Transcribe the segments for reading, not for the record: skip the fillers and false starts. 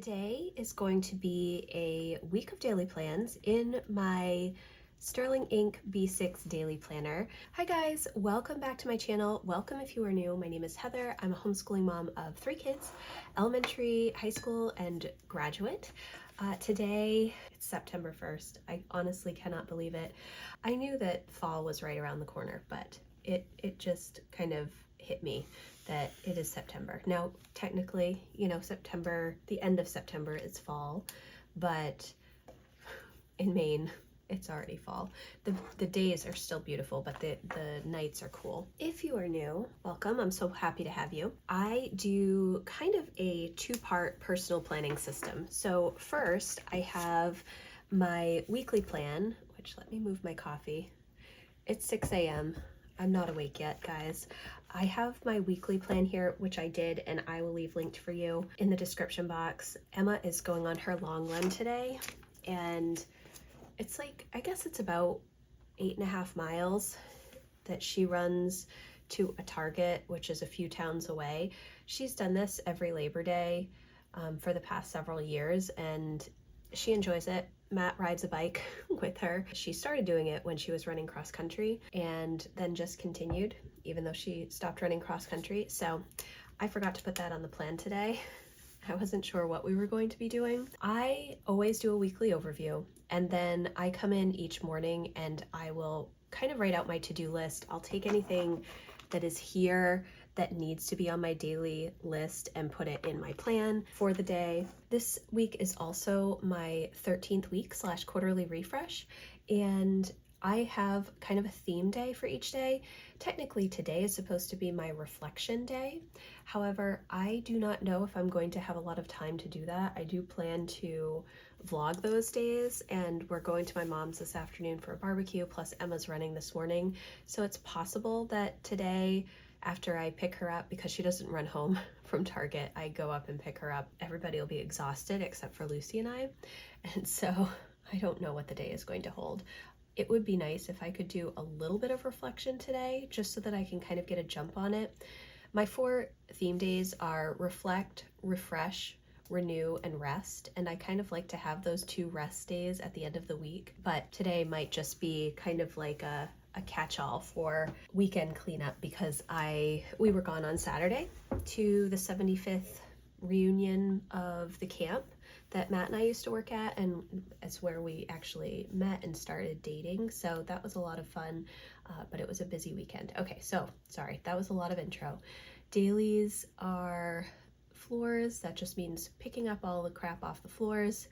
Today is going to be a week of daily plans in my Sterling Ink B6 daily planner. Hi guys, welcome back to my channel. Welcome if you are new. My name is Heather. I'm a homeschooling mom of 3 kids, elementary, high school, and graduate. Today, it's September 1st. I honestly cannot believe it. I knew that fall was right around the corner, but it just kind of hit me that it is September. Now, technically, September, the end of September is fall, but in Maine, it's already fall. The days are still beautiful, but the nights are cool. If you are new, welcome. I'm so happy to have you. I do kind of a 2-part personal planning system. So first, I have my weekly plan, which let me move my coffee. It's 6 a.m. I'm not awake yet, guys. I have my weekly plan here, which I did, and I will leave linked for you in the description box. Emma is going on her long run today, and it's like, I guess it's about 8.5 miles that she runs to a Target, which is a few towns away. She's done this every Labor Day for the past several years, and she enjoys it. Matt rides a bike with her. She started doing it when she was running cross country and then just continued, even though she stopped running cross country. So I forgot to put that on the plan today. I wasn't sure what we were going to be doing. I always do a weekly overview, and then I come in each morning and I will kind of write out my to-do list. I'll take anything that is here that needs to be on my daily list and put it in my plan for the day. This week is also my 13th week / quarterly refresh, and I have kind of a theme day for each day. Technically today is supposed to be my reflection day. However, I do not know if I'm going to have a lot of time to do that. I do plan to vlog those days, and we're going to my mom's this afternoon for a barbecue, plus Emma's running this morning. So it's possible that today, after I pick her up, because she doesn't run home from Target, I go up and pick her up. Everybody will be exhausted except for Lucy and I. And so I don't know what the day is going to hold. It would be nice if I could do a little bit of reflection today, just so that I can kind of get a jump on it. My 4 theme days are reflect, refresh, renew, and rest, and I kind of like to have those 2 rest days at the end of the week, but today might just be kind of like a catch-all for weekend cleanup, because we were gone on Saturday to the 75th reunion of the camp that Matt and I used to work at, and it's where we actually met and started dating. So that was a lot of fun, but it was a busy weekend. Okay, so sorry, that was a lot of intro. Dailies are floors. That just means picking up all the crap off the floors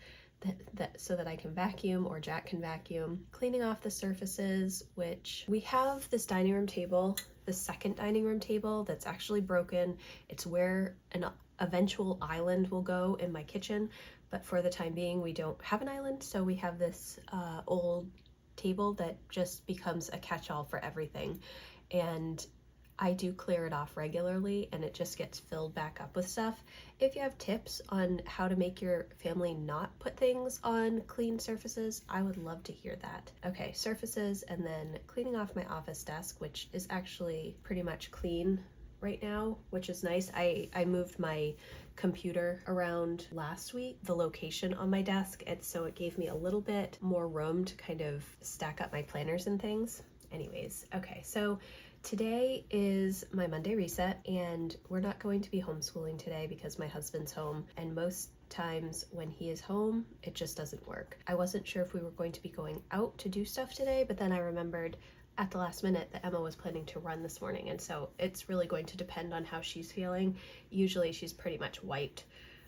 so that I can vacuum or Jack can vacuum. Cleaning off the surfaces, which we have this dining room table, the second dining room table that's actually broken. It's where an eventual island will go in my kitchen, but for the time being we don't have an island, so we have this old table that just becomes a catch-all for everything, and I do clear it off regularly, and it just gets filled back up with stuff. If you have tips on how to make your family not put things on clean surfaces, I would love to hear that. Okay, surfaces, and then cleaning off my office desk, which is actually pretty much clean right now, which is nice. I moved my computer around last week, the location on my desk, and so it gave me a little bit more room to kind of stack up my planners and things. Anyways, okay, so today is my Monday reset, and we're not going to be homeschooling today because my husband's home, and most times when he is home, it just doesn't work. I wasn't sure if we were going to be going out to do stuff today, but then I remembered at the last minute that Emma was planning to run this morning, and so it's really going to depend on how she's feeling. Usually she's pretty much wiped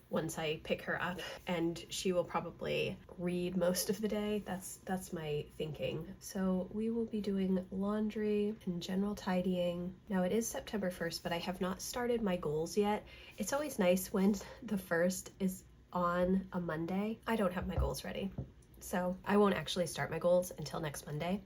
once I pick her up, and she will probably read most of the day. That's my thinking. So we will be doing laundry and general tidying. Now it is September 1st, but I have not started my goals yet. It's always nice when the 1st is on a Monday. I don't have my goals ready, so I won't actually start my goals until next Monday.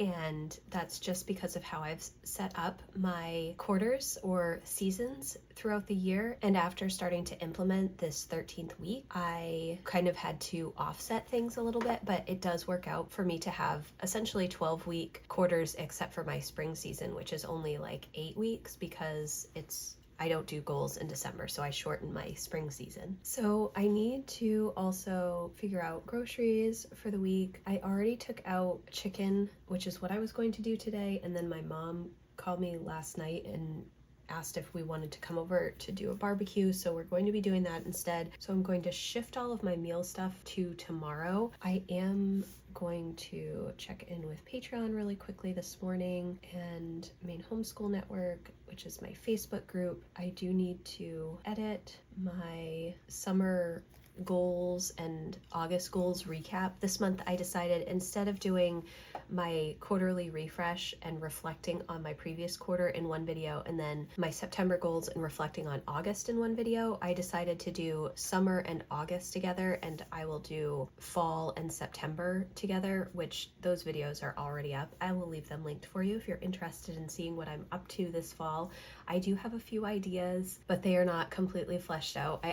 And that's just because of how I've set up my quarters or seasons throughout the year. And after starting to implement this 13th week, I kind of had to offset things a little bit, but it does work out for me to have essentially 12-week quarters, except for my spring season, which is only like 8 weeks because it's I don't do goals in December, so I shorten my spring season. So I need to also figure out groceries for the week. I already took out chicken, which is what I was going to do today, and then my mom called me last night and asked if we wanted to come over to do a barbecue, so we're going to be doing that instead. So I'm going to shift all of my meal stuff to tomorrow. I am going to check in with Patreon really quickly this morning and Maine Homeschool Network, which is my Facebook group. I do need to edit my summer goals and August goals recap. This month I decided, instead of doing my quarterly refresh and reflecting on my previous quarter in one video and then my September goals and reflecting on August in one video, I decided to do summer and August together, and I will do fall and September together, which those videos are already up. I will leave them linked for you if you're interested in seeing what I'm up to this fall. I do have a few ideas, but they are not completely fleshed out.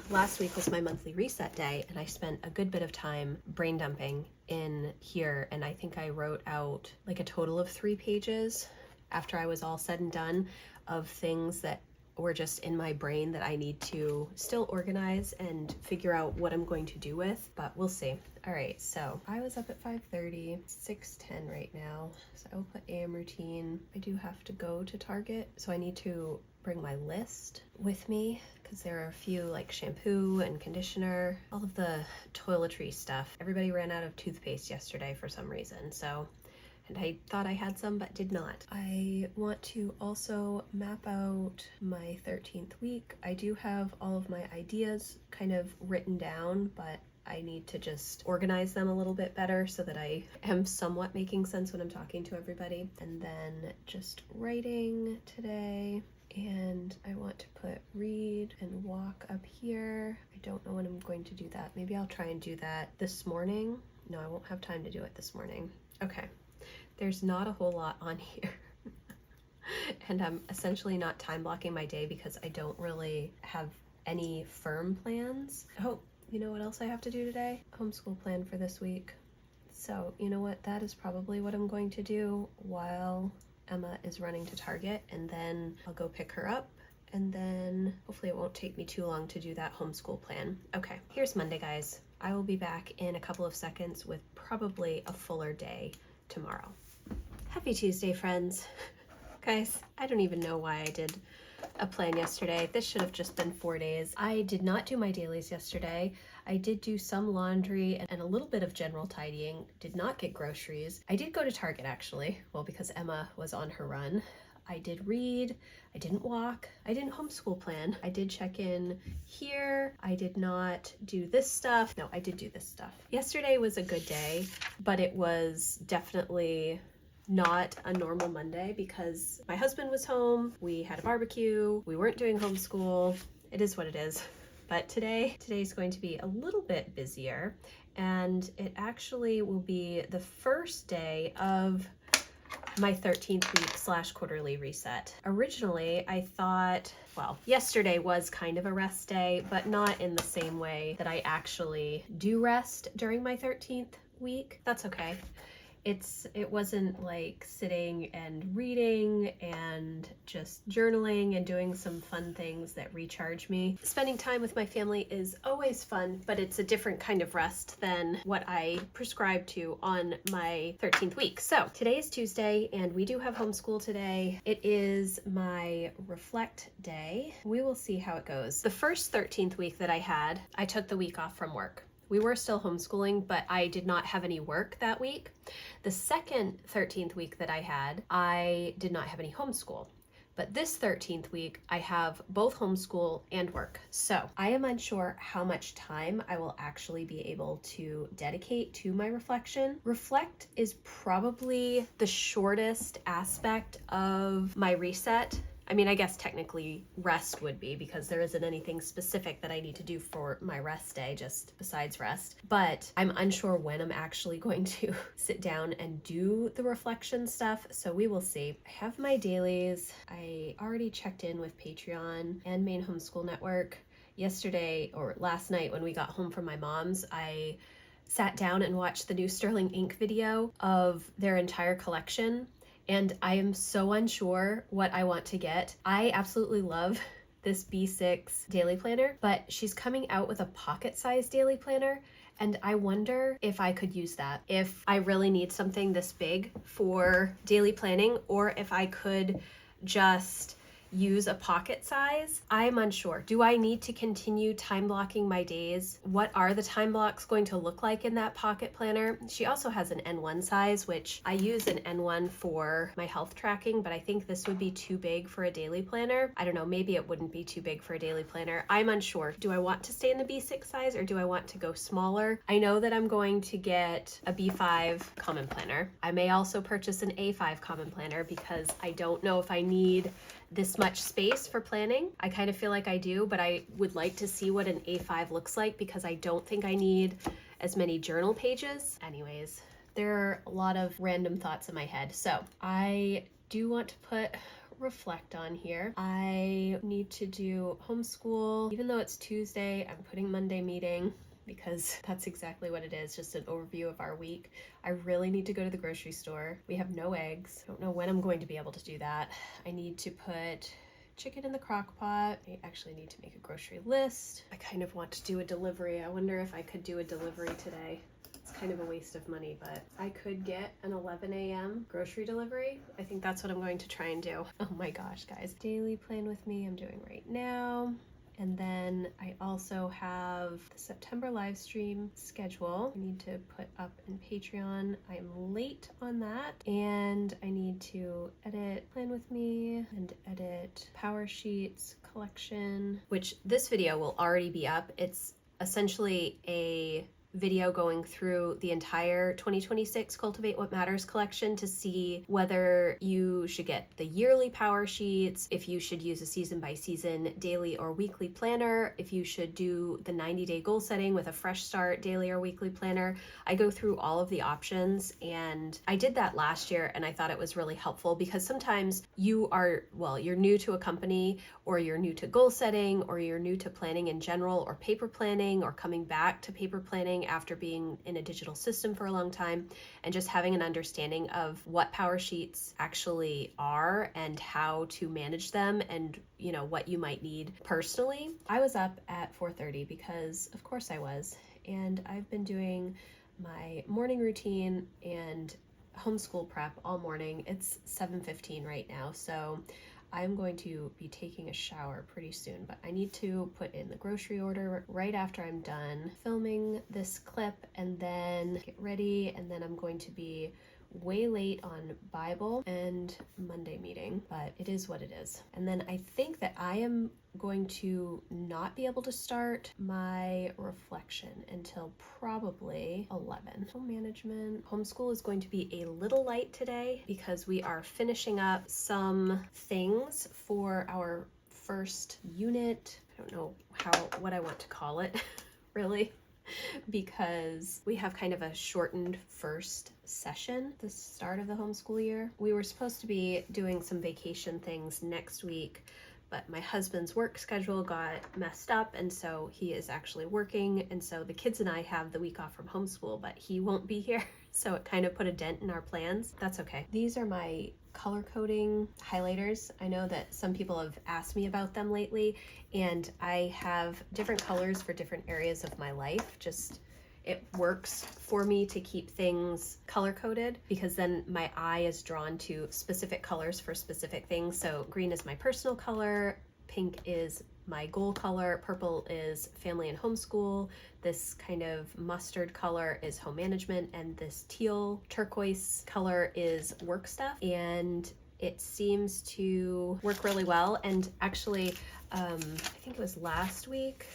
Last week was my monthly reset day, and I spent a good bit of time brain dumping in here, and I think I wrote out like a total of 3 pages after I was all said and done of things that were just in my brain that I need to still organize and figure out what I'm going to do with, but we'll see. All right, so I was up at 5:30, 6:10 right now, so I will put AM routine. I do have to go to Target, so I need to bring my list with me because there are a few like shampoo and conditioner, all of the toiletry stuff. Everybody ran out of toothpaste yesterday for some reason, so, and I thought I had some but did not. I want to also map out my 13th week. I do have all of my ideas kind of written down, but I need to just organize them a little bit better so that I am somewhat making sense when I'm talking to everybody. And then just writing today. And I want to put read and walk up here. I don't know when I'm going to do that. Maybe I'll try and do that this morning. No, I won't have time to do it this morning. Okay, there's not a whole lot on here. And I'm essentially not time blocking my day because I don't really have any firm plans. Oh, you know what else I have to do today? Homeschool plan for this week. So you know what? That is probably what I'm going to do while Emma is running to Target, and then I'll go pick her up, and then hopefully it won't take me too long to do that homeschool plan. Okay, here's Monday, guys. I will be back in a couple of seconds with probably a fuller day tomorrow. Happy Tuesday, friends. Guys, I don't even know why I did a plan yesterday. This should have just been 4 days. I did not do my dailies yesterday. I did do some laundry and a little bit of general tidying. Did not get groceries. I did go to Target actually, well, because Emma was on her run. I did read, I didn't walk, I didn't homeschool plan. I did check in here. I did not do this stuff. No, I did do this stuff. Yesterday was a good day, but it was definitely not a normal Monday because my husband was home, we had a barbecue, we weren't doing homeschool. It is what it is. But today's going to be a little bit busier, and it actually will be the first day of my 13th week / quarterly reset. Originally, I thought, well, yesterday was kind of a rest day, but not in the same way that I actually do rest during my 13th week. That's okay. It wasn't like sitting and reading and just journaling and doing some fun things that recharge me. Spending time with my family is always fun, but it's a different kind of rest than what I prescribe to on my 13th week. So today is Tuesday and we do have homeschool today. It is my reflect day. We will see how it goes. The first 13th week that I had, I took the week off from work. We were still homeschooling, but I did not have any work that week. The second 13th week that I had, I did not have any homeschool. But this 13th week, I have both homeschool and work. So I am unsure how much time I will actually be able to dedicate to my reflection. Reflect is probably the shortest aspect of my reset. I mean, I guess technically rest would be, because there isn't anything specific that I need to do for my rest day, just besides rest. But I'm unsure when I'm actually going to sit down and do the reflection stuff, so we will see. I have my dailies. I already checked in with Patreon and Maine Homeschool Network. Yesterday, or last night when we got home from my mom's, I sat down and watched the new Sterling Ink video of their entire collection. and I am so unsure what I want to get. I absolutely love this B6 daily planner, but she's coming out with a pocket-sized daily planner, and I wonder if I could use that, if I really need something this big for daily planning, or if I could just use a pocket size. I'm unsure. Do I need to continue time blocking my days? What are the time blocks going to look like in that pocket planner? She also has an N1 size, which I use an N1 for my health tracking, but I think this would be too big for a daily planner. I don't know, maybe it wouldn't be too big for a daily planner. I'm unsure. Do I want to stay in the B6 size or do I want to go smaller? I know that I'm going to get a B5 common planner. I may also purchase an A5 common planner because I don't know if I need this much space for planning. I kind of feel like I do, but I would like to see what an A5 looks like because I don't think I need as many journal pages. Anyways, there are a lot of random thoughts in my head. So I do want to put reflect on here. I need to do homeschool. Even though it's Tuesday, I'm putting Monday meeting because that's exactly what it is, just an overview of our week. I really need to go to the grocery store. We have no eggs. I don't know when I'm going to be able to do that. I need to put chicken in the crock pot. I actually need to make a grocery list. I kind of want to do a delivery. I wonder if I could do a delivery today. It's kind of a waste of money, but I could get an 11 a.m. grocery delivery. I think that's what I'm going to try and do. Oh my gosh, guys. Daily plan with me I'm doing right now. And then I also have the September live stream schedule I need to put up in Patreon. I'm late on that, and I need to edit Plan With Me and edit Power Sheets collection, which this video will already be up. It's essentially a video going through the entire 2026 Cultivate What Matters collection to see whether you should get the yearly power sheets, if you should use a season by season daily or weekly planner, if you should do the 90-day goal setting with a fresh start daily or weekly planner. I go through all of the options, and I did that last year and I thought it was really helpful because sometimes you're new to a company, or you're new to goal setting, or you're new to planning in general, or paper planning, or coming back to paper planning after being in a digital system for a long time, and just having an understanding of what power sheets actually are and how to manage them, and what you might need personally. I was up at 4:30 because of course I was, and I've been doing my morning routine and homeschool prep all morning. It's 7:15 right now, so I'm going to be taking a shower pretty soon, but I need to put in the grocery order right after I'm done filming this clip, and then get ready, and then I'm going to be way late on Bible and Monday meeting, but it is what it is. And then I think that I am going to not be able to start my reflection until probably 11. Home management. Homeschool is going to be a little light today because we are finishing up some things for our first unit. I don't know what I want to call it, really, because we have kind of a shortened first session, the start of the homeschool year. We were supposed to be doing some vacation things next week, but my husband's work schedule got messed up, and so he is actually working, and so the kids and I have the week off from homeschool, but he won't be here, so it kind of put a dent in our plans. That's okay. These are my color coding highlighters. I know that some people have asked me about them lately, and I have different colors for different areas of my life. It works for me to keep things color coded because then my eye is drawn to specific colors for specific things. So green is my personal color, pink is my goal color, purple is family and homeschool, this kind of mustard color is home management, and this teal turquoise color is work stuff. And it seems to work really well. And actually, I think it was last week,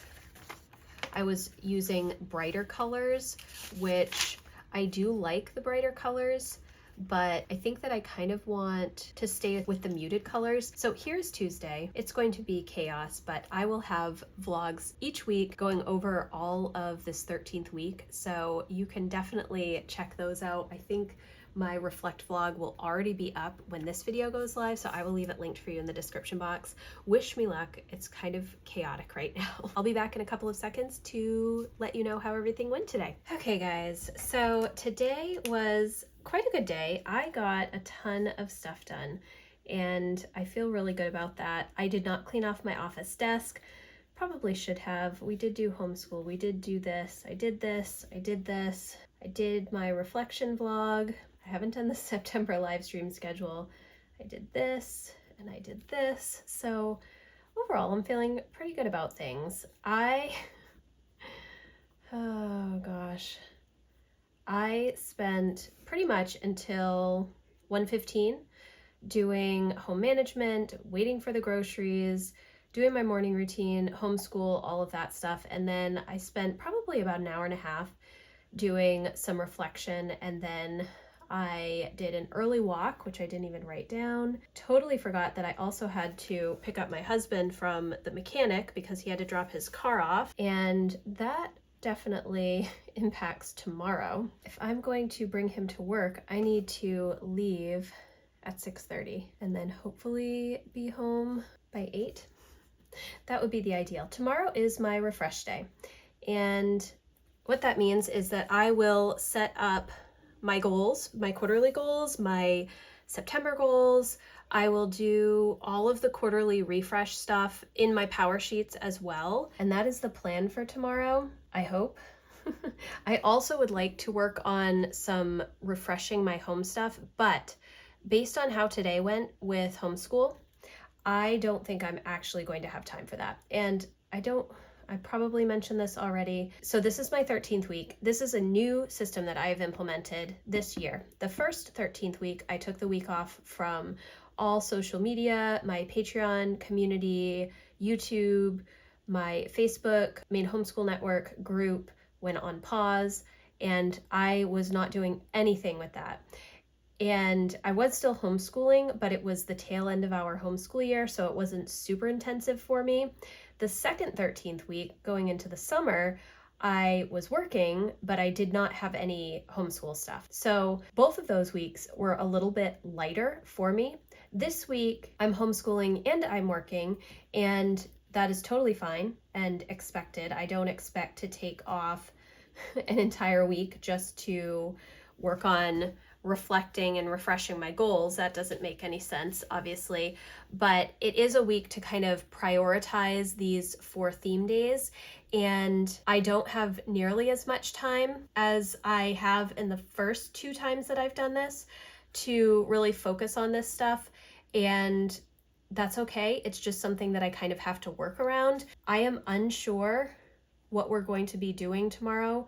I was using brighter colors, which I do like the brighter colors, but I think that I kind of want to stay with the muted colors. So here's Tuesday. It's going to be chaos, but I will have vlogs each week going over all of this 13th week. So you can definitely check those out. I think my Reflect vlog will already be up when this video goes live, so I will leave it linked for you in the description box. Wish me luck. It's kind of chaotic right now. I'll be back in a couple of seconds to let you know how everything went today. Okay guys, so today was quite a good day. I got a ton of stuff done and I feel really good about that. I did not clean off my office desk. Probably should have. We did do homeschool. We did do this. I did this. I did this. I did my reflection vlog. I haven't done the September live stream schedule. I did this and I did this. So overall, I'm feeling pretty good about things. Oh gosh. I spent pretty much until 1:15 doing home management, waiting for the groceries, doing my morning routine, homeschool, all of that stuff. And then I spent probably about an hour and a half doing some reflection. And then I did an early walk, which I didn't even write down. Totally forgot that I also had to pick up my husband from the mechanic because he had to drop his car off. And that definitely impacts tomorrow. If I'm going to bring him to work, I need to leave at 6:30 and then hopefully be home by 8. That would be the ideal. Tomorrow is my refresh day. And what that means is that I will set up my goals, my quarterly goals, my September goals. I will do all of the quarterly refresh stuff in my power sheets as well. And that is the plan for tomorrow, I hope. I also would like to work on some refreshing my home stuff, but based on how today went with homeschool, I don't think I'm actually going to have time for that. And I probably mentioned this already. So this is my 13th week. This is a new system that I have implemented this year. The first 13th week, I took the week off from all social media, my Patreon community, YouTube, my Facebook, main homeschool network group went on pause, and I was not doing anything with that. And I was still homeschooling, but it was the tail end of our homeschool year, so it wasn't super intensive for me. The second 13th week, going into the summer, I was working, but I did not have any homeschool stuff. So both of those weeks were a little bit lighter for me. This week, I'm homeschooling and I'm working, and that is totally fine and expected. I don't expect to take off an entire week just to work on reflecting and refreshing my goals. That doesn't make any sense, obviously, but it is a week to kind of prioritize these 4 theme days. And I don't have nearly as much time as I have in the first 2 times that I've done this to really focus on this stuff. And that's okay. It's just something that I kind of have to work around. I am unsure what we're going to be doing tomorrow.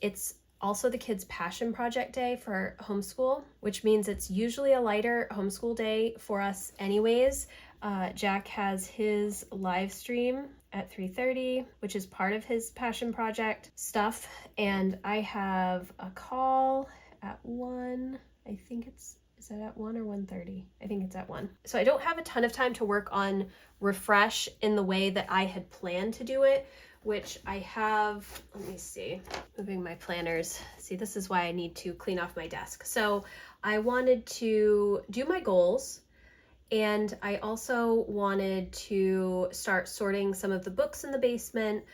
It's also the kids' passion project day for homeschool, which means it's usually a lighter homeschool day for us anyways. Jack has his live stream at 3:30, which is part of his passion project stuff. And I have a call at 1. I think is that at 1 or 1:30? I think it's at 1. So I don't have a ton of time to work on refresh in the way that I had planned to do it, which I have, let me see, moving my planners. See, this is why I need to clean off my desk. So I wanted to do my goals, and I also wanted to start sorting some of the books in the basement.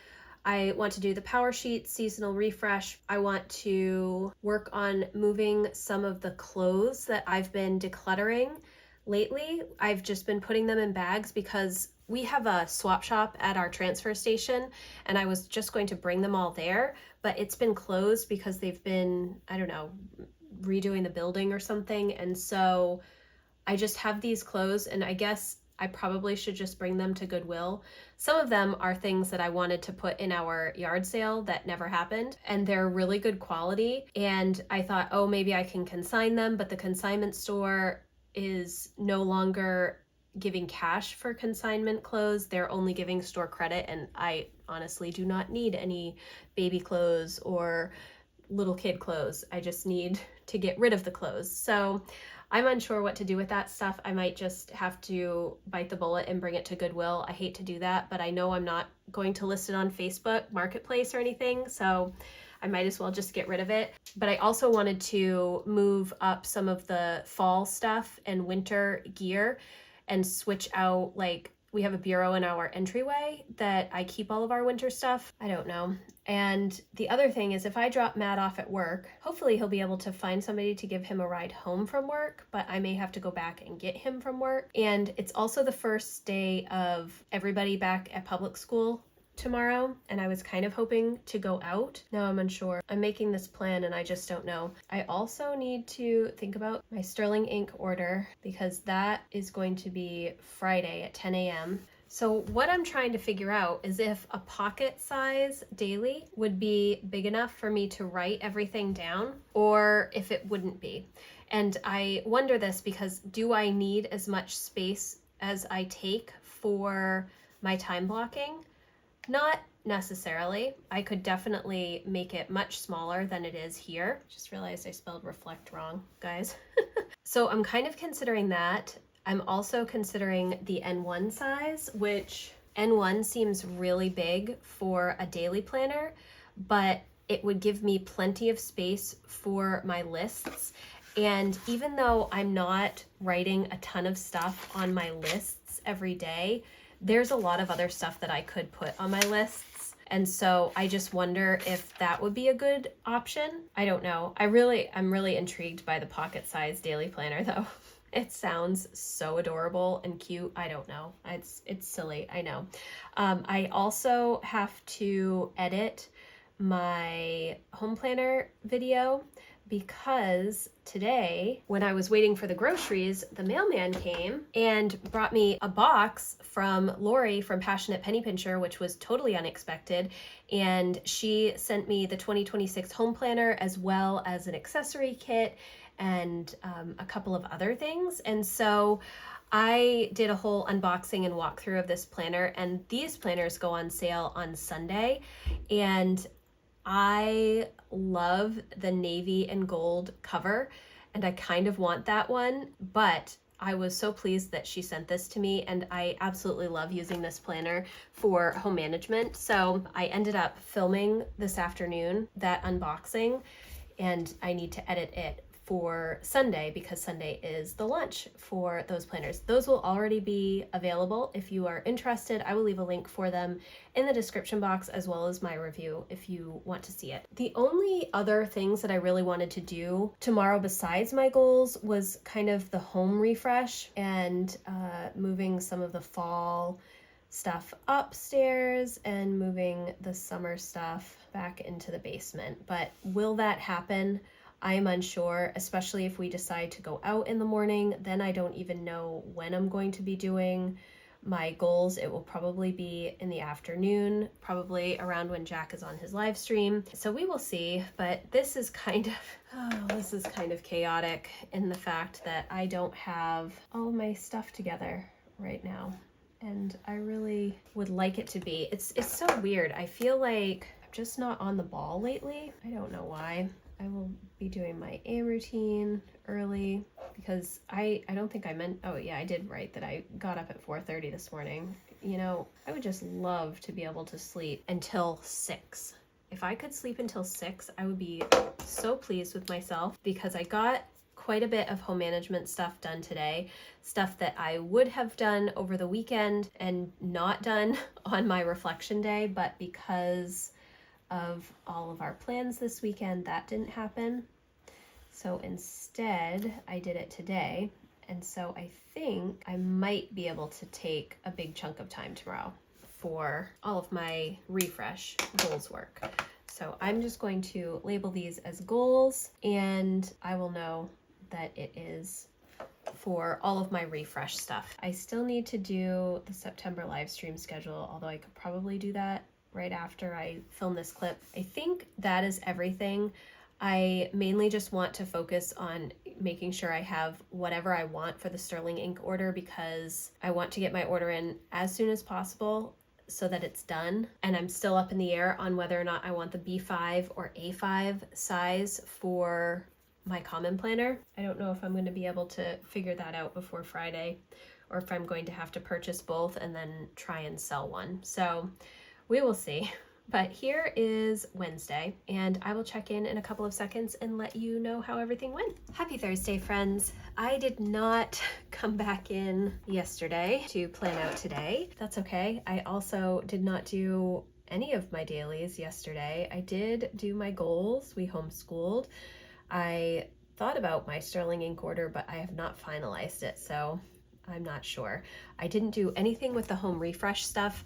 I want to do the power sheet seasonal refresh. I want to work on moving some of the clothes that I've been decluttering lately. I've just been putting them in bags because we have a swap shop at our transfer station, and I was just going to bring them all there, but it's been closed because they've been, I don't know, redoing the building or something. And so I just have these clothes, and I guess I probably should just bring them to Goodwill. Some of them are things that I wanted to put in our yard sale that never happened, and they're really good quality. And I thought, oh, maybe I can consign them, but the consignment store is no longer giving cash for consignment clothes. They're only giving store credit, and I honestly do not need any baby clothes or little kid clothes. I just need to get rid of the clothes. So I'm unsure what to do with that stuff. I might just have to bite the bullet and bring it to Goodwill. I hate to do that, but I know I'm not going to list it on Facebook Marketplace or anything, so I might as well just get rid of it. But I also wanted to move up some of the fall stuff and winter gear and switch out like We have a bureau in our entryway that I keep all of our winter stuff. I don't know. And the other thing is, if I drop Matt off at work, hopefully he'll be able to find somebody to give him a ride home from work, but I may have to go back and get him from work. And it's also the first day of everybody back at public school tomorrow, and I was kind of hoping to go out. Now I'm unsure. I'm making this plan and I just don't know. I also need to think about my Sterling ink order because that is going to be Friday at 10 a.m. So what I'm trying to figure out is if a pocket size daily would be big enough for me to write everything down, or if it wouldn't be. And I wonder this because do I need as much space as I take for my time blocking? Not necessarily. I could definitely make it much smaller than it is here. Just realized I spelled reflect wrong, guys. So I'm kind of considering that. I'm also considering the N1 size, which N1 seems really big for a daily planner, but it would give me plenty of space for my lists. And even though I'm not writing a ton of stuff on my lists every day, there's a lot of other stuff that I could put on my lists. And so I just wonder if that would be a good option. I don't know. I'm really intrigued by the pocket size daily planner though. It sounds so adorable and cute. I don't know. It's silly. I know. I also have to edit my home planner video because today, when I was waiting for the groceries, the mailman came and brought me a box from Lori from Passionate Penny Pincher, which was totally unexpected. And she sent me the 2026 home planner as well as an accessory kit and a couple of other things. And so I did a whole unboxing and walkthrough of this planner, and these planners go on sale on Sunday. And I love the navy and gold cover, and I kind of want that one, but I was so pleased that she sent this to me, and I absolutely love using this planner for home management. So I ended up filming this afternoon that unboxing, and I need to edit it for Sunday because Sunday is the launch for those planners. Those will already be available if you are interested. I will leave a link for them in the description box as well as my review if you want to see it. The only other things that I really wanted to do tomorrow besides my goals was kind of the home refresh and moving some of the fall stuff upstairs and moving the summer stuff back into the basement. But will that happen? I'm unsure, especially if we decide to go out in the morning. Then I don't even know when I'm going to be doing my goals. It will probably be in the afternoon, probably around when Jack is on his live stream. So we will see, but this is kind of chaotic in the fact that I don't have all of my stuff together right now. And I really would like it to be. It's so weird. I feel like I'm just not on the ball lately. I don't know why. I will be doing my AM routine early because I don't think I meant, oh yeah, I did write that I got up at 4:30 this morning. You know, I would just love to be able to sleep until 6. If I could sleep until 6, I would be so pleased with myself because I got quite a bit of home management stuff done today, stuff that I would have done over the weekend and not done on my reflection day, but because of all of our plans this weekend, that didn't happen. So instead, I did it today. And so I think I might be able to take a big chunk of time tomorrow for all of my refresh goals work. So I'm just going to label these as goals, and I will know that it is for all of my refresh stuff. I still need to do the September live stream schedule, although I could probably do that right after I film this clip. I think that is everything. I mainly just want to focus on making sure I have whatever I want for the Sterling ink order because I want to get my order in as soon as possible so that it's done. And I'm still up in the air on whether or not I want the B5 or A5 size for my common planner. I don't know if I'm going to be able to figure that out before Friday or if I'm going to have to purchase both and then try and sell one. So we will see. But here is Wednesday, and I will check in a couple of seconds and let you know how everything went. Happy Thursday, friends. I did not come back in yesterday to plan out today. That's okay. I also did not do any of my dailies yesterday. I did do my goals. We homeschooled. I thought about my Sterling ink order, but I have not finalized it, so I'm not sure. I didn't do anything with the home refresh stuff.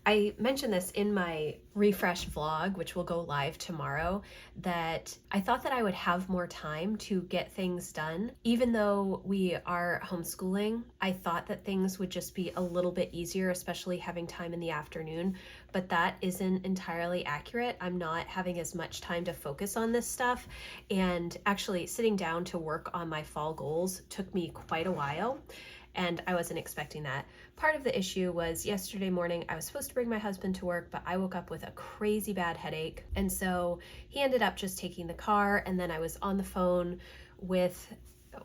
I mentioned this in my refresh vlog, which will go live tomorrow, that I thought that I would have more time to get things done. Even though we are homeschooling, I thought that things would just be a little bit easier, especially having time in the afternoon, but that isn't entirely accurate. I'm not having as much time to focus on this stuff, and actually sitting down to work on my fall goals took me quite a while, and I wasn't expecting that. Part of the issue was yesterday morning I was supposed to bring my husband to work, but I woke up with a crazy bad headache, and so he ended up just taking the car, and then I was on the phone with,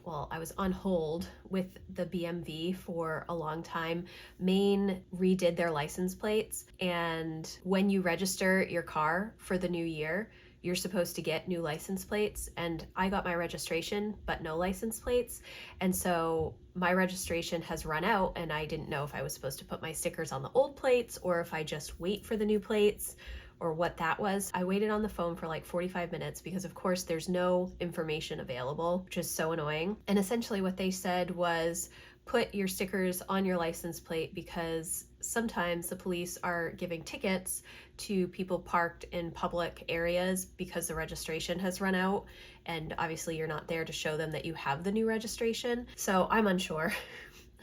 well, I was on hold with the BMV for a long time. Maine redid their license plates, and when you register your car for the new year, you're supposed to get new license plates, and I got my registration but no license plates, and so my registration has run out, and I didn't know if I was supposed to put my stickers on the old plates or if I just wait for the new plates or what that was. I waited on the phone for like 45 minutes because of course there's no information available, which is so annoying. And essentially what they said was put your stickers on your license plate because sometimes the police are giving tickets to people parked in public areas because the registration has run out, and obviously you're not there to show them that you have the new registration. So I'm unsure.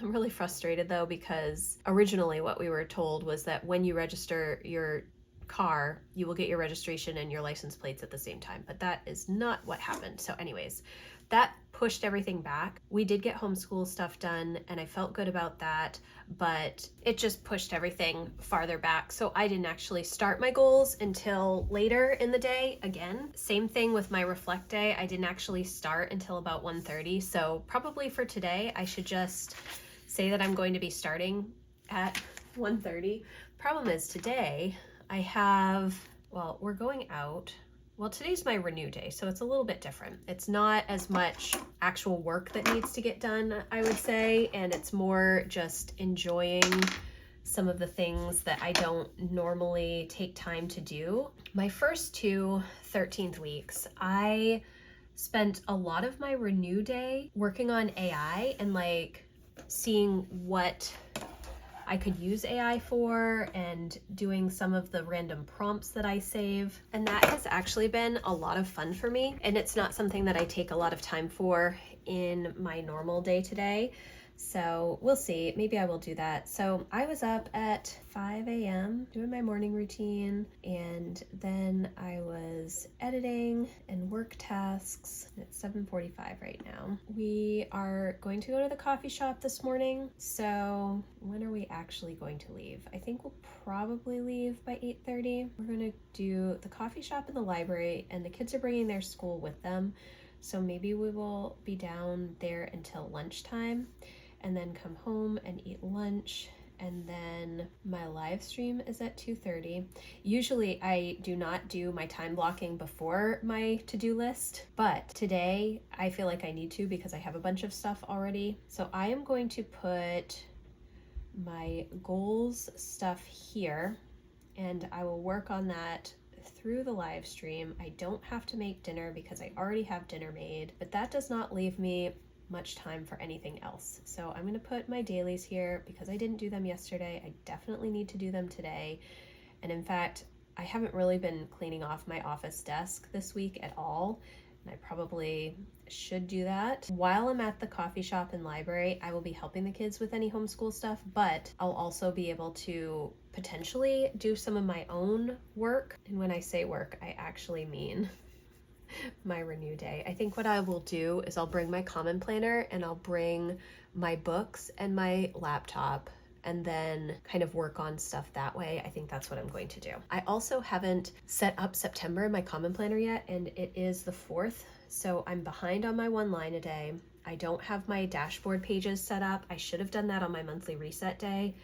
I'm really frustrated though, because originally what we were told was that when you register your car, you will get your registration and your license plates at the same time, but that is not what happened. So anyways, that pushed everything back. We did get homeschool stuff done and I felt good about that, but it just pushed everything farther back. So I didn't actually start my goals until later in the day. Again, same thing with my reflect day. I didn't actually start until about 1:30. So probably for today, I should just say that I'm going to be starting at 1:30. Problem is today I have, well, we're going out. Well, today's my renew day, so it's a little bit different. It's not as much actual work that needs to get done, I would say, and it's more just enjoying some of the things that I don't normally take time to do. My first two 13th weeks, I spent a lot of my renew day working on AI and like seeing what I could use AI for and doing some of the random prompts that I save. And that has actually been a lot of fun for me. And it's not something that I take a lot of time for in my normal day-to-day. So we'll see, maybe I will do that. So I was up at 5 a.m. doing my morning routine, and then I was editing and work tasks. It's 7:45 right now. We are going to go to the coffee shop this morning. So when are we actually going to leave? I think we'll probably leave by 8:30. We're gonna do the coffee shop and the library, and the kids are bringing their school with them. So maybe we will be down there until lunchtime and then come home and eat lunch. And then my live stream is at 2:30. Usually I do not do my time blocking before my to-do list, but today I feel like I need to because I have a bunch of stuff already. So I am going to put my goals stuff here, and I will work on that through the live stream. I don't have to make dinner because I already have dinner made, but that does not leave me much time for anything else. So I'm going to put my dailies here because I didn't do them yesterday. I definitely need to do them today. And in fact, I haven't really been cleaning off my office desk this week at all, and I probably should do that. While I'm at the coffee shop and library, I will be helping the kids with any homeschool stuff, but I'll also be able to potentially do some of my own work. And when I say work, I actually mean my renew day. I think what I will do is I'll bring my common planner and I'll bring my books and my laptop and then kind of work on stuff that way. I think that's what I'm going to do. I also haven't set up September in my common planner yet, and it is the 4th, so I'm behind on my one line a day. I don't have my dashboard pages set up. I should have done that on my monthly reset day.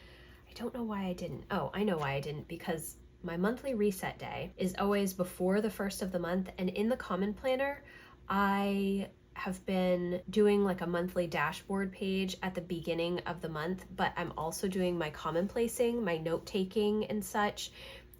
I don't know why I didn't. Oh, I know why I didn't, because my monthly reset day is always before the first of the month, and in the Common Planner, I have been doing like a monthly dashboard page at the beginning of the month, but I'm also doing my common placing, my note taking and such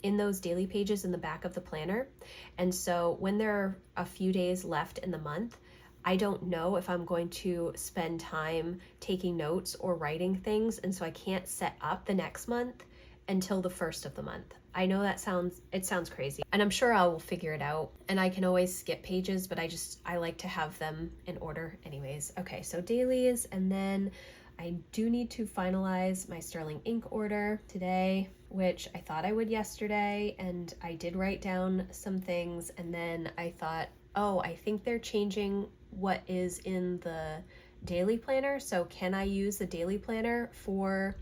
in those daily pages in the back of the planner. And so when there are a few days left in the month, I don't know if I'm going to spend time taking notes or writing things, and so I can't set up the next month until the first of the month. I know it sounds crazy, and I'm sure I will figure it out, and I can always skip pages, but I like to have them in order anyways. Okay, so dailies, and then I do need to finalize my Sterling ink order today, which I thought I would yesterday, and I did write down some things, and then I thought, oh, I think they're changing what is in the daily planner, so can I use the daily planner for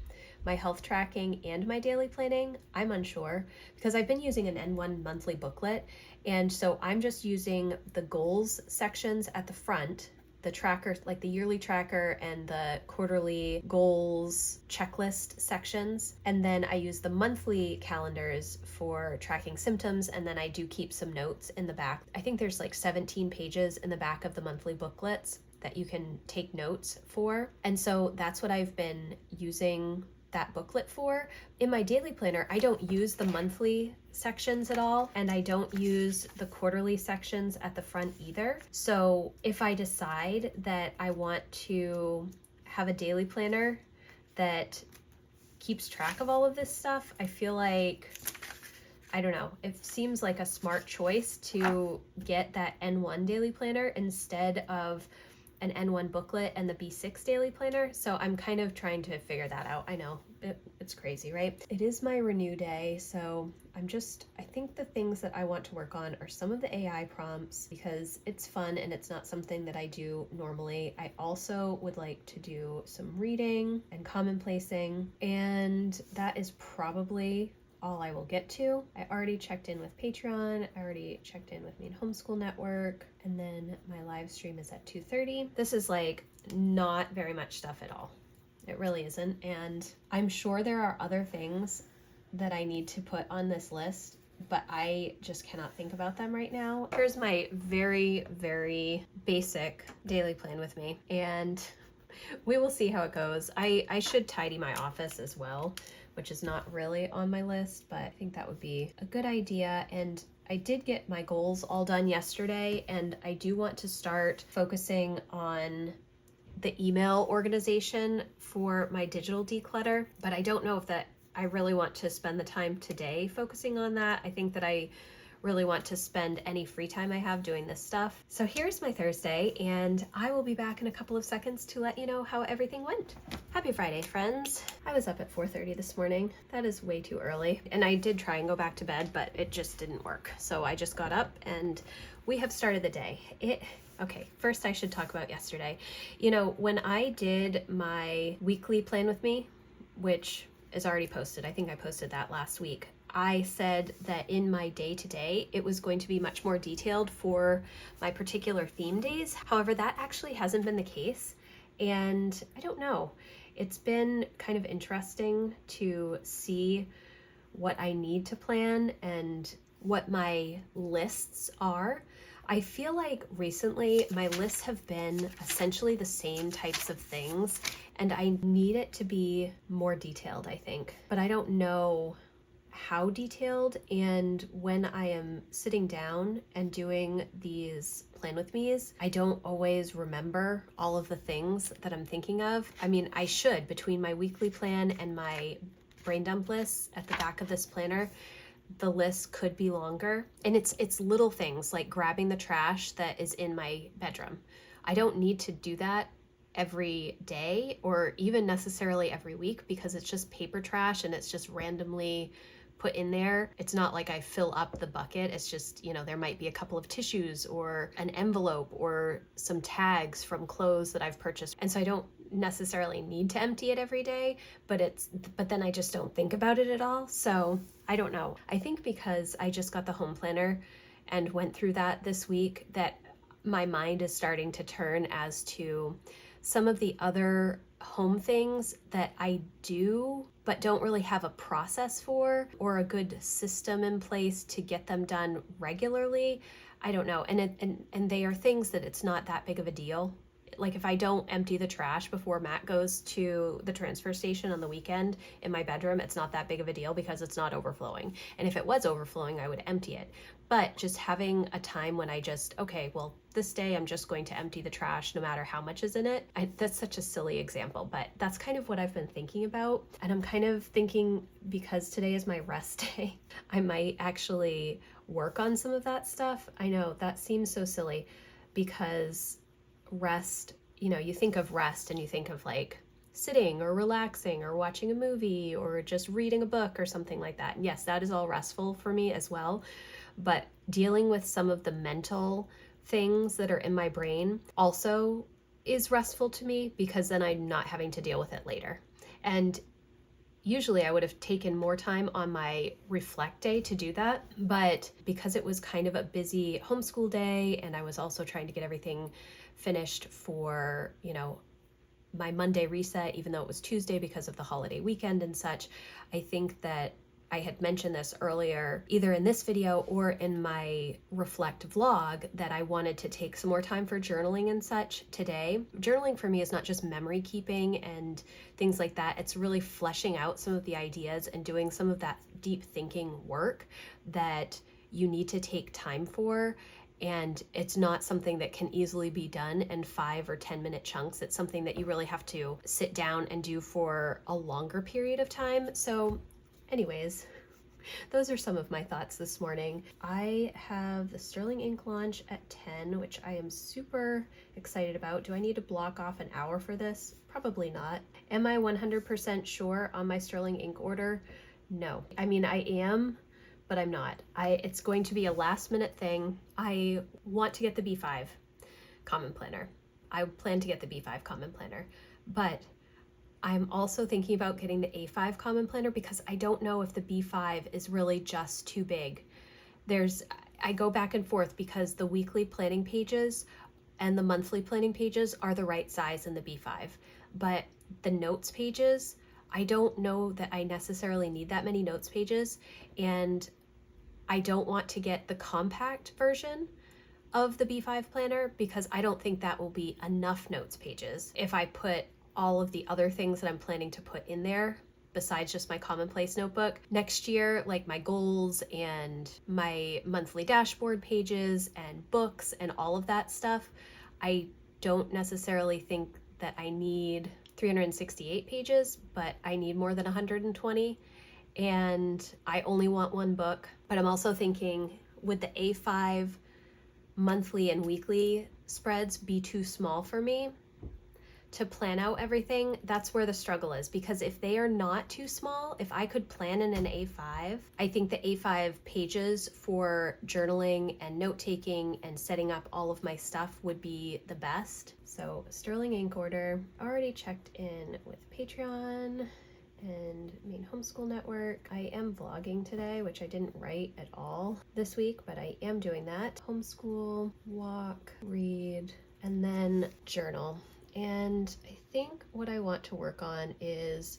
my health tracking and my daily planning? I'm unsure, because I've been using an N1 monthly booklet, and so I'm just using the goals sections at the front, the tracker, like the yearly tracker and the quarterly goals checklist sections, and then I use the monthly calendars for tracking symptoms, and then I do keep some notes in the back. I think there's like 17 pages in the back of the monthly booklets that you can take notes for, and so that's what I've been using that booklet for. In my daily planner, I don't use the monthly sections at all, and I don't use the quarterly sections at the front either. So if I decide that I want to have a daily planner that keeps track of all of this stuff, I feel like, I don't know, it seems like a smart choice to get that N1 daily planner instead of an N1 booklet and the B6 daily planner. So I'm kind of trying to figure that out. I know it's crazy, right? It is my renew day, so I think the things that I want to work on are some of the AI prompts, because it's fun and it's not something that I do normally. I also would like to do some reading and common placing, and that is probably all I will get to. I already checked in with Patreon, I already checked in with Maine Homeschool Network, and then my live stream is at 2:30. This is like not very much stuff at all. It really isn't, and I'm sure there are other things that I need to put on this list, but I just cannot think about them right now. Here's my very, very basic daily plan with me, and we will see how it goes. I should tidy my office as well, which is not really on my list, but I think that would be a good idea. And I did get my goals all done yesterday, and I do want to start focusing on the email organization for my digital declutter, but I don't know if that I really want to spend the time today focusing on that. I think that I really want to spend any free time I have doing this stuff. So here's my Thursday, and I will be back in a couple of seconds to let you know how everything went. Happy Friday, friends. I was up at 4:30 this morning. That is way too early. And I did try and go back to bed, but it just didn't work. So I just got up and we have started the day. Okay, first I should talk about yesterday. You know, when I did my weekly plan with me, which is already posted, I think I posted that last week, I said that in my day-to-day, it was going to be much more detailed for my particular theme days. However, that actually hasn't been the case. And I don't know, it's been kind of interesting to see what I need to plan and what my lists are. I feel like recently my lists have been essentially the same types of things, and I need it to be more detailed, I think. But I don't know how detailed, and when I am sitting down and doing these plan with me's, I don't always remember all of the things that I'm thinking of. I mean, I should, between my weekly plan and my brain dump lists at the back of this planner, the list could be longer. And it's little things like grabbing the trash that is in my bedroom. I don't need to do that every day or even necessarily every week, because it's just paper trash and it's just randomly put in there. It's not like I fill up the bucket. It's just, you know, there might be a couple of tissues or an envelope or some tags from clothes that I've purchased. And so I don't necessarily need to empty it every day, but then I just don't think about it at all. So I don't know. I think because I just got the home planner and went through that this week, that my mind is starting to turn as to some of the other home things that I do but don't really have a process for or a good system in place to get them done regularly. I don't know. And they are things that it's not that big of a deal. Like if I don't empty the trash before Matt goes to the transfer station on the weekend in my bedroom, it's not that big of a deal because it's not overflowing. And if it was overflowing, I would empty it. But just having a time when I just, okay, well, this day I'm just going to empty the trash no matter how much is in it. That's such a silly example, but that's kind of what I've been thinking about. And I'm kind of thinking, because today is my rest day, I might actually work on some of that stuff. I know that seems so silly because rest, you think of rest and you think of like sitting or relaxing or watching a movie or just reading a book or something like that. And yes, that is all restful for me as well. But dealing with some of the mental things that are in my brain also is restful to me because then I'm not having to deal with it later. And usually I would have taken more time on my reflect day to do that, but because it was kind of a busy homeschool day and I was also trying to get everything finished for, my Monday reset, even though it was Tuesday because of the holiday weekend and such, I think that I had mentioned this earlier, either in this video or in my reflect vlog, that I wanted to take some more time for journaling and such today. Journaling for me is not just memory keeping and things like that. It's really fleshing out some of the ideas and doing some of that deep thinking work that you need to take time for. And it's not something that can easily be done in 5 or 10 minute chunks. It's something that you really have to sit down and do for a longer period of time. So anyways, those are some of my thoughts this morning. I have the Sterling Ink launch at 10, which I am super excited about. Do I need to block off an hour for this? Probably not. Am I 100% sure on my Sterling Ink order? No. I mean, I am, but I'm not. It's going to be a last minute thing. I want to get the B5 Common Planner. I plan to get the B5 Common Planner, but I'm also thinking about getting the A5 Common Planner because I don't know if the B5 is really just too big. I go back and forth because the weekly planning pages and the monthly planning pages are the right size in the B5, but the notes pages, I don't know that I necessarily need that many notes pages, and I don't want to get the compact version of the B5 planner because I don't think that will be enough notes pages if I put all of the other things that I'm planning to put in there besides just my commonplace notebook. Next year, like my goals and my monthly dashboard pages and books and all of that stuff, I don't necessarily think that I need 368 pages, but I need more than 120. And I only want one book. But I'm also thinking, would the A5 monthly and weekly spreads be too small for me to plan out everything? That's where the struggle is, because if they are not too small, if I could plan in an A5, I think the A5 pages for journaling and note-taking and setting up all of my stuff would be the best. So Sterling Ink order, already checked in with Patreon and main homeschool network. I am vlogging today, which I didn't write at all this week, but I am doing that. Homeschool, walk, read, and then journal. And I think what I want to work on is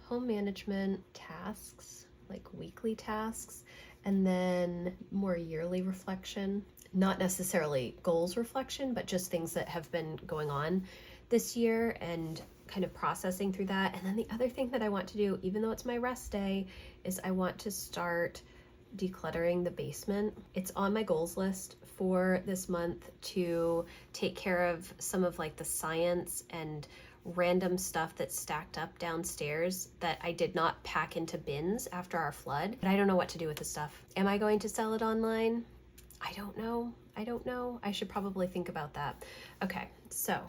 home management tasks, like weekly tasks, and then more yearly reflection, not necessarily goals reflection, but just things that have been going on this year and kind of processing through that. And then the other thing that I want to do, even though it's my rest day, is I want to start decluttering the basement. It's on my goals list for this month to take care of some of like the science and random stuff that's stacked up downstairs that I did not pack into bins after our flood. But I don't know what to do with the stuff. Am I going to sell it online? I don't know. I should probably think about that. Okay, so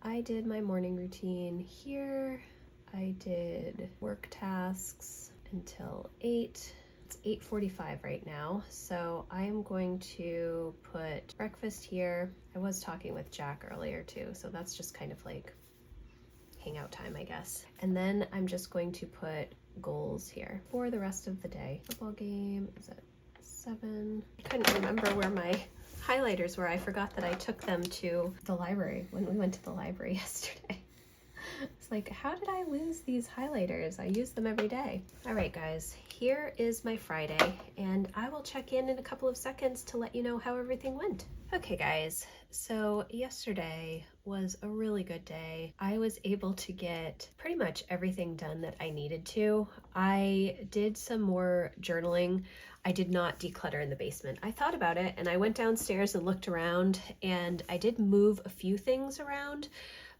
I did my morning routine here. I did work tasks until 8. It's 8:45 right now, so I am going to put breakfast here. I was talking with Jack earlier too, so that's just kind of like hangout time, I guess. And then I'm just going to put goals here for the rest of the day. Football game is at 7. I couldn't remember where my highlighters were. I forgot that I took them to the library when we went to the library yesterday. It's like, how did I lose these highlighters? I use them every day. All right, guys, here is my Friday, and I will check in a couple of seconds to let you know how everything went. Okay, guys, so yesterday was a really good day. I was able to get pretty much everything done that I needed to. I did some more journaling. I did not declutter in the basement. I thought about it, and I went downstairs and looked around, and I did move a few things around,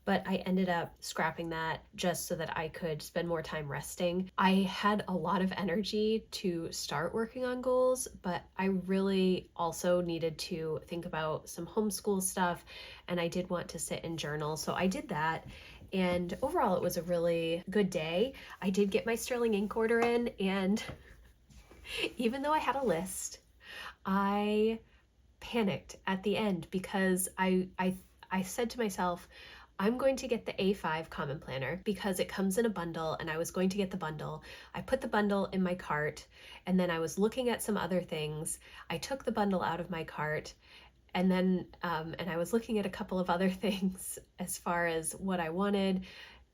but I ended up scrapping that just so that I could spend more time resting. I had a lot of energy to start working on goals, but I really also needed to think about some homeschool stuff, and I did want to sit and journal, so I did that. And overall, it was a really good day. I did get my sterling ink order in, and even though I had a list, I panicked at the end because I said to myself, I'm going to get the A5 Common Planner because it comes in a bundle, and I was going to get the bundle. I put the bundle in my cart, and then I was looking at some other things. I took the bundle out of my cart, and then and I was looking at a couple of other things as far as what I wanted,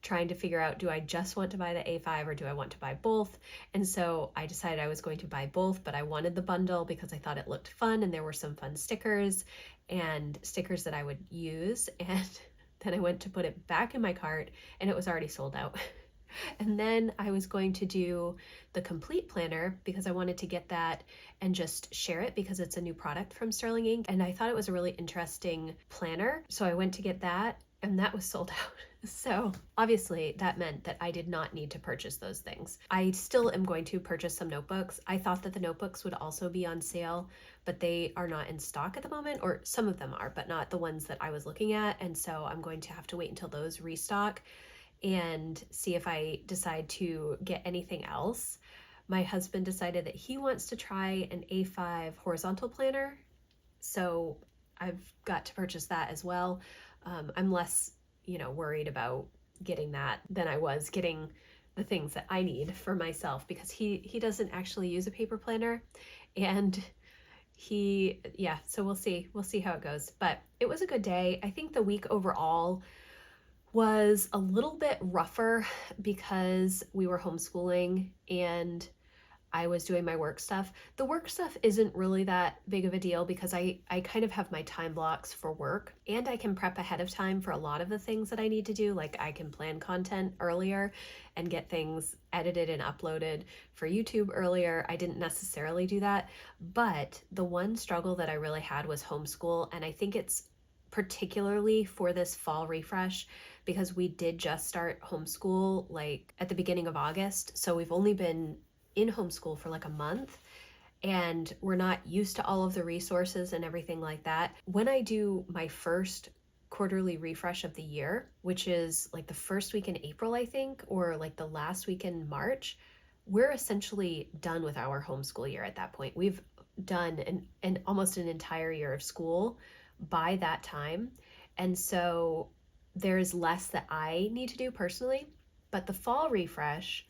trying to figure out, do I just want to buy the A5 or do I want to buy both? And so I decided I was going to buy both, but I wanted the bundle because I thought it looked fun, and there were some fun stickers and stickers that I would use. And then I went to put it back in my cart, and it was already sold out. And then I was going to do the complete planner because I wanted to get that and just share it because it's a new product from Sterling Ink. And I thought it was a really interesting planner. So I went to get that, and that was sold out. So obviously that meant that I did not need to purchase those things. I still am going to purchase some notebooks. I thought that the notebooks would also be on sale, but they are not in stock at the moment, or some of them are, but not the ones that I was looking at. And so I'm going to have to wait until those restock and see if I decide to get anything else. My husband decided that he wants to try an A5 horizontal planner, so I've got to purchase that as well. I'm less, worried about getting that than I was getting the things that I need for myself, because he doesn't actually use a paper planner, and so we'll see how it goes. But it was a good day. I think the week overall was a little bit rougher because we were homeschooling and I was doing my work stuff. The work stuff isn't really that big of a deal because I kind of have my time blocks for work, and I can prep ahead of time for a lot of the things that I need to do. Like, I can plan content earlier and get things edited and uploaded for YouTube earlier. I didn't necessarily do that, but the one struggle that I really had was homeschool, and I think it's particularly for this fall refresh because we did just start homeschool like at the beginning of August. So we've only been in homeschool for like a month, and we're not used to all of the resources and everything like that. When I do my first quarterly refresh of the year, which is like the first week in April, I think, or like the last week in March, we're essentially done with our homeschool year at that point. We've done an almost an entire year of school by that time. And so there's less that I need to do personally, but the fall refresh,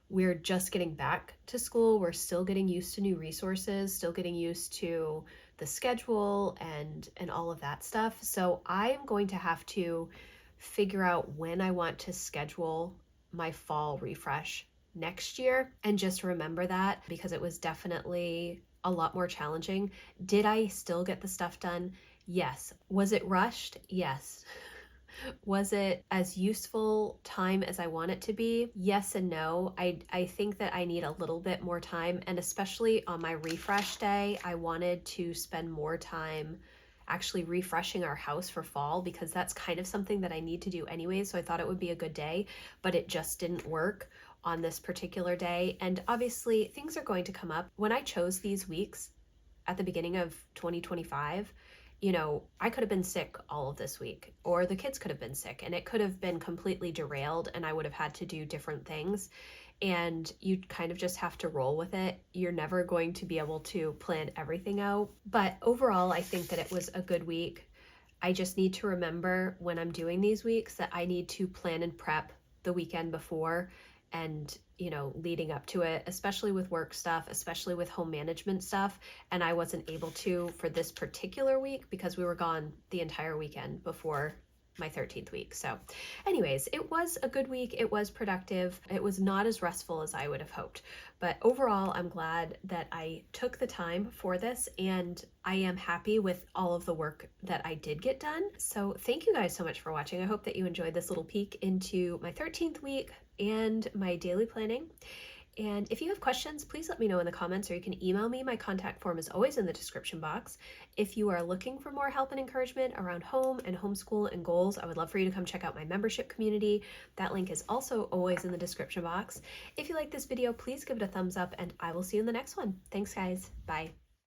we're just getting back to school. We're still getting used to new resources, still getting used to the schedule and all of that stuff. So I'm going to have to figure out when I want to schedule my fall refresh next year, and just remember that because it was definitely a lot more challenging. Did I still get the stuff done? Yes. Was it rushed? Yes. Was it as useful time as I want it to be? Yes and no. I think that I need a little bit more time, and especially on my refresh day, I wanted to spend more time actually refreshing our house for fall because that's kind of something that I need to do anyway, so I thought it would be a good day, but it just didn't work on this particular day. And obviously things are going to come up. When I chose these weeks at the beginning of 2025, I could have been sick all of this week, or the kids could have been sick, and it could have been completely derailed, and I would have had to do different things. And you kind of just have to roll with it. You're never going to be able to plan everything out. But overall, I think that it was a good week. I just need to remember when I'm doing these weeks that I need to plan and prep the weekend before and, leading up to it, especially with work stuff, especially with home management stuff. And I wasn't able to for this particular week because we were gone the entire weekend before my 13th week. So anyways, it was a good week. It was productive. It was not as restful as I would have hoped. But overall, I'm glad that I took the time for this, and I am happy with all of the work that I did get done. So thank you guys so much for watching. I hope that you enjoyed this little peek into my 13th week and my daily planning. And if you have questions, please let me know in the comments, or you can email me. My contact form is always in the description box. If you are looking for more help and encouragement around home and homeschool and goals, I would love for you to come check out my membership community. That link is also always in the description box. If you like this video, please give it a thumbs up, and I will see you in the next one. Thanks, guys. Bye.